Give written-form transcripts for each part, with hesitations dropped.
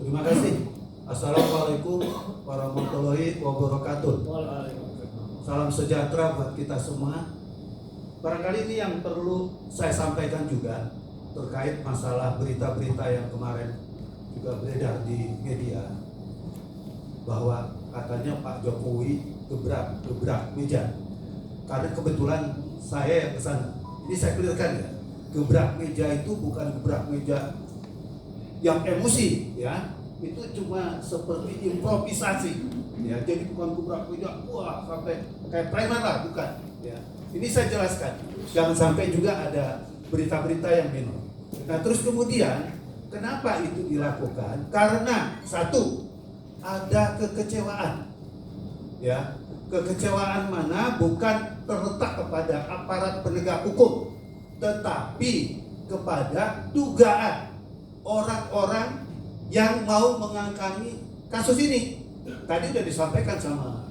Terima kasih. Assalamualaikum warahmatullahi wabarakatuh. Salam sejahtera buat kita semua. Barangkali ini yang perlu saya sampaikan juga terkait masalah berita-berita yang kemarin juga beredar di media bahwa katanya Pak Jokowi gebrak meja. Karena kebetulan saya yang kesana. Ini saya clearkan ya, gebrak meja itu bukan gebrak meja yang emosi ya, itu cuma seperti improvisasi ya, jadi bukan gebrak meja wah sampai kayak preman lah, bukan ya. Ini saya jelaskan, jangan sampai juga ada berita-berita yang minor. Nah terus kemudian kenapa itu dilakukan? Karena satu, ada kekecewaan ya. Kekecewaan mana bukan terletak kepada aparat penegak hukum, tetapi kepada dugaan orang-orang yang mau mengangkangi kasus ini. Tadi sudah disampaikan sama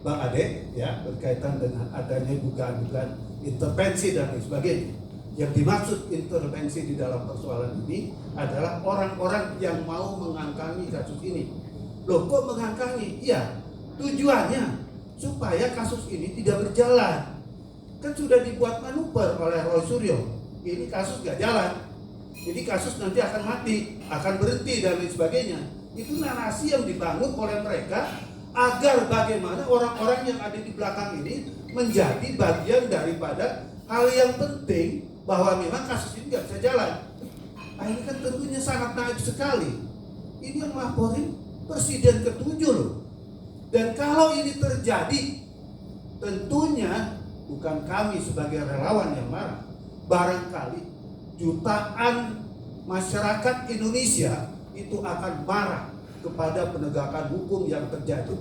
Bang Ade ya, berkaitan dengan adanya dugaan-dugaan intervensi dan lain sebagainya. Yang dimaksud intervensi di dalam persoalan ini adalah orang-orang yang mau mengangkangi kasus ini. Loh kok mengangkangi? Iya, tujuannya supaya kasus ini tidak berjalan. Kan sudah dibuat manuver oleh Roy Suryo. Ini kasus gak jalan. Jadi kasus nanti akan mati, akan berhenti dan lain sebagainya. Itu narasi yang dibangun oleh mereka agar bagaimana orang-orang yang ada di belakang ini menjadi bagian daripada hal yang penting bahwa memang kasus ini gak bisa jalan. Nah, ini kan tentunya sangat naif sekali. Ini yang melaporin Presiden ke-7 loh. Dan kalau ini terjadi, tentunya bukan kami sebagai relawan yang marah. Barangkali jutaan masyarakat Indonesia itu akan marah kepada penegakan hukum yang terjadi.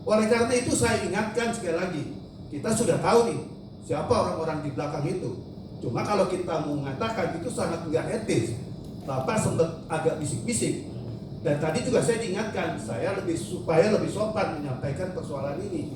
Oleh karena itu saya ingatkan sekali lagi, kita sudah tahu nih siapa orang-orang di belakang itu. Cuma kalau kita mau mengatakan itu sangat nggak etis. Bapak sempat agak bisik-bisik. Dan tadi juga saya diingatkan, saya supaya lebih sopan menyampaikan persoalan ini.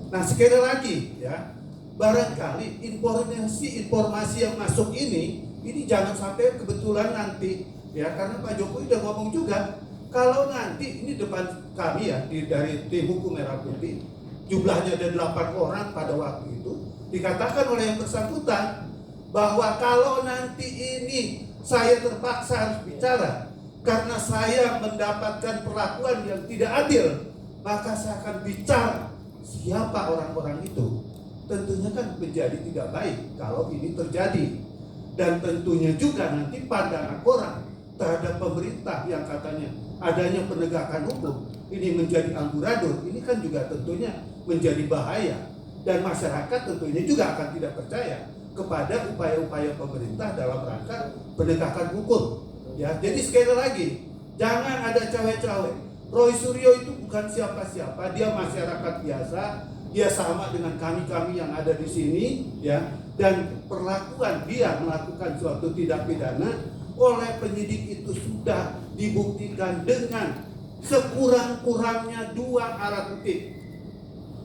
Nah sekali lagi ya, barangkali informasi yang masuk ini jangan sampai kebetulan nanti ya, karena Pak Jokowi udah ngomong juga, kalau nanti ini depan kami ya dari tim hukum Merah Putih, jumlahnya ada 8 orang pada waktu itu, dikatakan oleh yang bersangkutan bahwa kalau nanti ini saya terpaksa harus bicara karena saya mendapatkan perlakuan yang tidak adil, maka saya akan bicara siapa orang-orang itu. Tentunya kan menjadi tidak baik kalau ini terjadi. Dan tentunya juga nanti pandangan orang terhadap pemerintah yang katanya adanya penegakan hukum ini menjadi amburadul, ini kan juga tentunya menjadi bahaya. Dan masyarakat tentunya juga akan tidak percaya kepada upaya-upaya pemerintah dalam rangka penegakan hukum. Ya, jadi sekali lagi, jangan ada cawe-cawe. Roy Suryo itu bukan siapa-siapa, dia masyarakat biasa, dia sama dengan kami-kami yang ada di sini, ya. Dan perlakuan dia melakukan suatu tindak pidana oleh penyidik itu sudah dibuktikan dengan sekurang-kurangnya 2 alat bukti.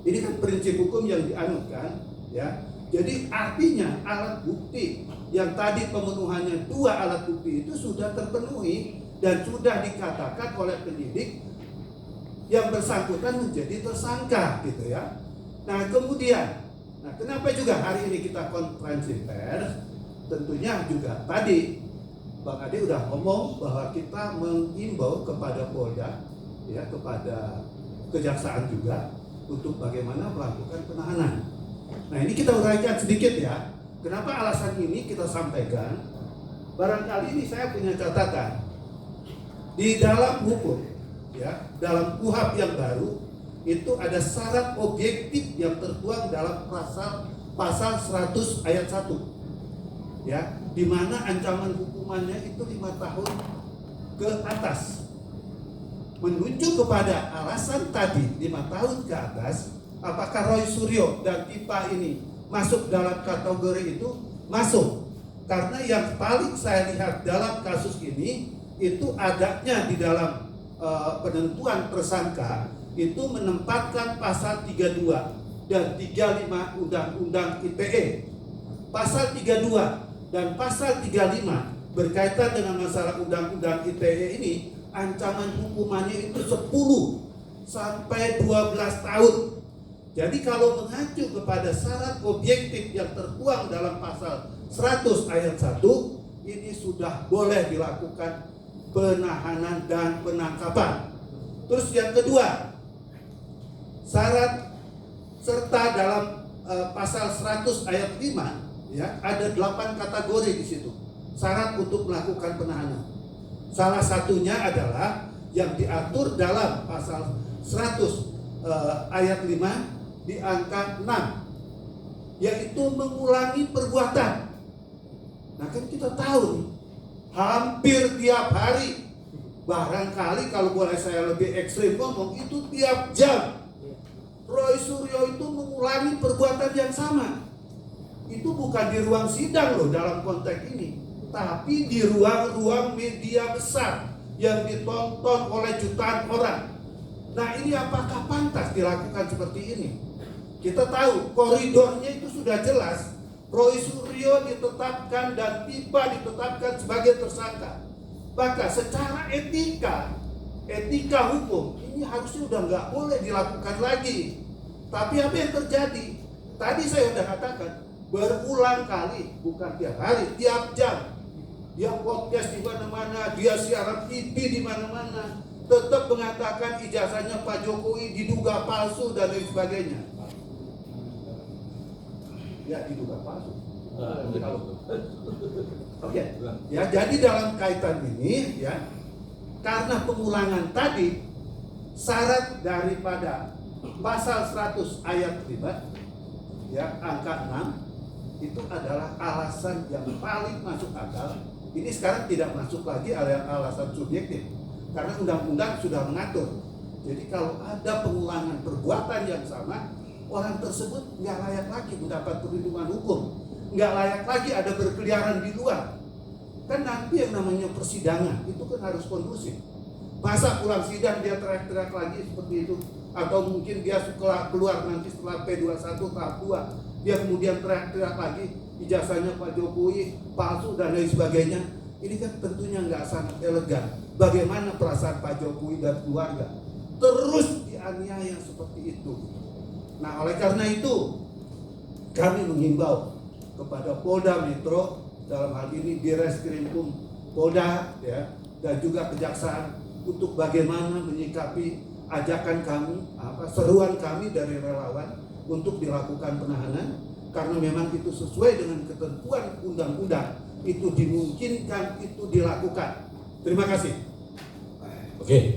Ini kan prinsip hukum yang dianutkan, ya. Jadi artinya alat bukti yang tadi pemenuhannya 2 alat bukti itu sudah terpenuhi dan sudah dikatakan oleh penyidik yang bersangkutan menjadi tersangka gitu ya. Nah kemudian, kenapa juga hari ini kita konferensi pers? Tentunya juga tadi Bang Ade udah ngomong bahwa kita mengimbau kepada Polda, ya, kepada Kejaksaan juga untuk bagaimana melakukan penahanan. Nah ini kita uraikan sedikit ya. Kenapa alasan ini kita sampaikan? Barangkali ini saya punya catatan. Di dalam hukum, ya, dalam KUHP yang baru, itu ada syarat objektif yang tertuang dalam pasal 100 ayat 1. Ya, di mana ancaman hukumannya itu 5 tahun ke atas. Menunjuk kepada alasan tadi 5 tahun ke atas, apakah Roy Suryo dan Tipa ini masuk dalam kategori itu? Masuk. Karena yang paling saya lihat dalam kasus ini itu adanya di dalam penentuan tersangka itu menempatkan pasal 32 dan 35 Undang-Undang ITE. Pasal 32 dan pasal 35 berkaitan dengan masalah undang-undang ITE ini, ancaman hukumannya itu 10 sampai 12 tahun. Jadi kalau mengacu kepada syarat objektif yang tertuang dalam pasal 100 ayat 1, ini sudah boleh dilakukan penahanan dan penangkapan. Terus yang kedua, syarat serta dalam pasal 100 ayat 5 ya, ada 8 kategori di situ. Syarat untuk melakukan penahanan. Salah satunya adalah yang diatur dalam pasal 100 ayat 5 di angka 6, yaitu mengulangi perbuatan. Nah kan kita tahu hampir tiap hari, barangkali kalau boleh saya lebih ekstrim ngomong, itu tiap jam Roy Suryo itu mengulangi perbuatan yang sama. Itu bukan di ruang sidang loh dalam konteks ini, tapi di ruang-ruang media besar yang ditonton oleh jutaan orang. Nah ini apakah pantas dilakukan seperti ini? Kita tahu koridornya itu sudah jelas. Roy Suryo ditetapkan dan Pipa ditetapkan sebagai tersangka. Maka secara etika hukum ini harusnya udah nggak boleh dilakukan lagi. Tapi apa yang terjadi? Tadi saya sudah katakan berulang kali, bukan tiap hari, tiap jam. Dia podcast di mana-mana, dia siaran TV di mana-mana, tetap mengatakan ijazahnya Pak Jokowi diduga palsu dan lain sebagainya. Ya diduga palsu. Oke. Ya jadi dalam kaitan ini ya, karena pengulangan tadi, syarat daripada pasal 100 ayat 5 ya angka 6 itu adalah alasan yang paling masuk akal. Ini sekarang tidak masuk lagi alasan subjektif karena undang-undang sudah mengatur. Jadi kalau ada pengulangan perbuatan yang sama, orang tersebut nggak layak lagi mendapat perlindungan hukum, nggak layak lagi ada berkeliaran di luar. Kan nanti yang namanya persidangan itu kan harus kondusif. Masa pulang sidang dia teriak-teriak lagi seperti itu, atau mungkin dia keluar nanti setelah P21 tahap 2 dia kemudian teriak-teriak lagi ijazahnya Pak Jokowi palsu dan lain sebagainya. Ini kan tentunya nggak sangat elegan. Bagaimana perasaan Pak Jokowi dan keluarga terus dianiaya seperti itu. Nah oleh karena itu kami mengimbau kepada Polda Metro, dalam hal ini Direskrimum Polda ya, dan juga Kejaksaan untuk bagaimana menyikapi ajakan kami, seruan kami dari relawan untuk dilakukan penahanan, karena memang itu sesuai dengan ketentuan undang-undang, itu dimungkinkan, itu dilakukan. Terima kasih. Oke.